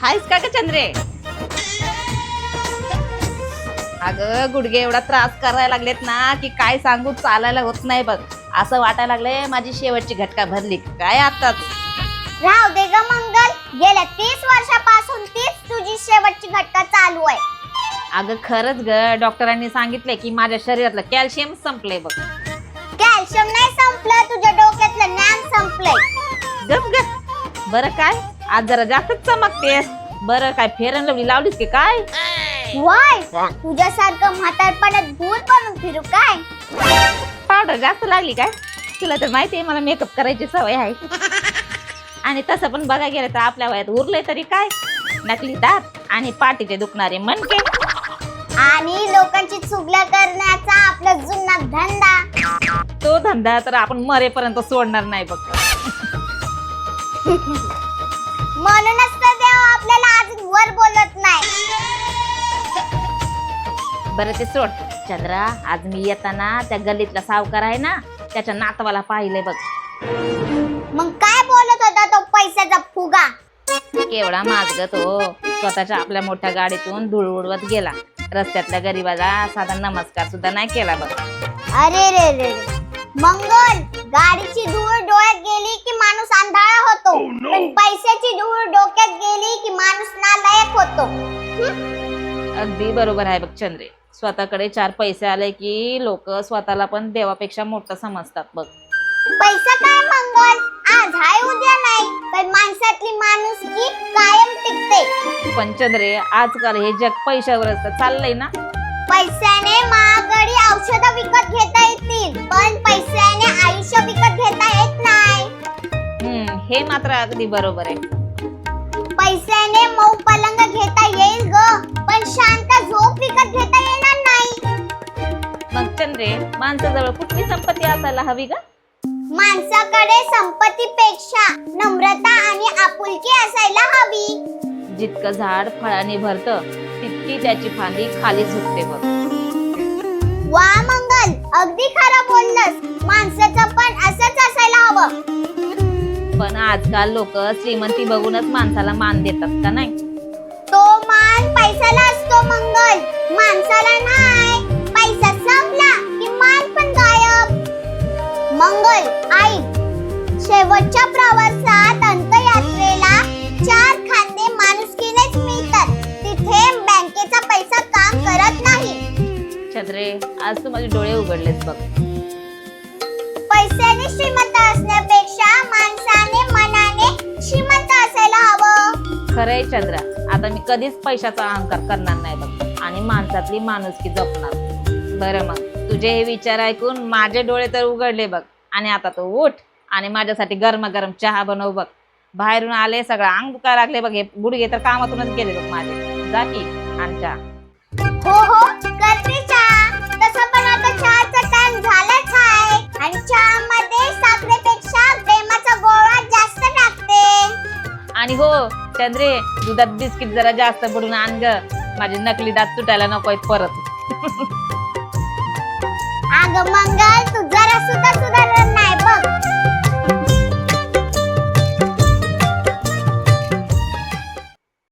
हायस का ग चंद्रे? अगं गुडघे एवढा त्रास करायला लागलेत ना की काय सांगू, चालायला होत नाही बघ. असं वाटायला लागले माझी शेवटची घटका भरली काय आताच. राहू दे ग मंगल, गेल्या 30 वर्षापासून तीच तुझी शेवटची घटका चालू आहे. अगं खरंच ग, डॉक्टरांनी सांगितलंय की माझ्या शरीरातलं कॅल्शियम संपलंय बघ. कॅल्शियम नाही संपलं, तुझ्या डोक्यातलं ज्ञान संपलंय. गप गप. बरं काय आज जरा जास्तच चमकतेस. बरं काय फेरन लवली लावलीस की काय? वाय, तुझ्यासारखं म्हातारपणात भूत बनून फिरू काय? पावडर जास्त लागली काय? तुला तर माहिती आहे मला मेकअप करायची सवय आहे. आणि तसं पण बघा गेलं तर आपल्या वयात उरलंय तरी काय, नकली दात आणि पाठीचे दुखणारे मणके आणि लोकांची चुगल्या करण्याचा आपला जुना धंदा. तो धंदा तर आपण मरेपर्यंत सोडणार नाही बघ. म्हणूनच तर देव आपल्याला अजून वर बोलत नाही. बरं ते सोड चंद्रा, आज मी येताना त्या गल्लीतला सावकार आहे ना त्याच्या नातवाला पाहिलंय बघ. मग काय बोलत होता तो पैशाचा फुगा? केवढा माजग तो, स्वतःच्या आपल्या मोठ्या गाडीतून धूळ उडवत गेला. रस्त्यातल्या गरीबाला साधा नमस्कार सुद्धा नाही केला बघ. अरे रे रे, मंगल, गाडीची धूळ डोळ्यात गेली की माणूस आंधळा होतो, पण पैशाची धूळ डोक्यात गेली की माणूस नालायक होतो. अगदी बरोबर आहे बघ चंद्रे. स्वतःकडे 4 पैसे आले की लोक स्वतःला पण देवापेक्षा मोठं समजतात बघ. पैसा काय मंगल, आज हाय उद्या नाही, पण माणसातली माणुसकी कायम टिकते. पण चंद्रे, आजकाल हे जग पैशावरच तर चाललंय ना. पैशाने महागडी औषधं विकत घेता येतील, पण पैशाने आयुष्य विकत घेता येत नाही. हे मात्र अगदी बरोबर आहे. पैशाने मऊ पलंग घेता येईल ग, पण शांत झोप विकत घेता येणार नाही. मग चंद्रे, माणसाजवळ कुठली संपत्ती असायला हवी ग? माणसाकडे संपत्तीपेक्षा नम्रता आणि आपुलकी असायला हवी. जितकं झाड फळाने भरतं तितकी त्याची फांदी खाली झुकते बघ. वा मंगल, अगदी खरं बोललस. माणसाचं पण असंच असायला हवं. पण आजकाल लोक श्रीमंती बघूनच माणसाला मान देतात का नाही? तो मान पैशाला असतो मंगल, माणसाला नाही. पैसा संपला की मान पण गायब. मंगल ऐक, शेवटच्या प्रवासात अंत्ययात्रेला 4 खांदे माणुसकीनेच मिळतात. तिथे बँकेचा पैसा काम करत नाही. चंद्रे, आज तू माझे डोळे उघडलेस बघ. पैशाने श्रीमंत असण्यापेक्षा माणसाने मनाने श्रीमंत असायला हवं. खरंय चंद्रा, आता मी कधीच पैशाचा अहंकार करणार नाही बघ आणि माणसातली माणुसकी जपणार. बरं मग तुझे हे विचार ऐकून माझे डोळे तर उघडले बघ. आणि आता तू उठ आणि माझ्यासाठी गरमागरम चहा बनव बघ. बाहेरून आले, सगळं अंग दुखायला लागले बघ. हे गुडघे तर कामातूनच गेले बघ माझे. जा की आण चहा. हो हो, करते चहा. तसं पण आता चहाचा टाइम झालाच आहे आणि चहामध्ये साखरेपेक्षा प्रेमाचा गोळा जास्त टाकते. आणि हो चंद्रे, दुधात बिस्किट जरा जास्त बुडून आण ग. माझे नकली दात तुटायला नकोय परत. अगं मंगल, तू जरा सुद्धा सुधारलं नाही बघ.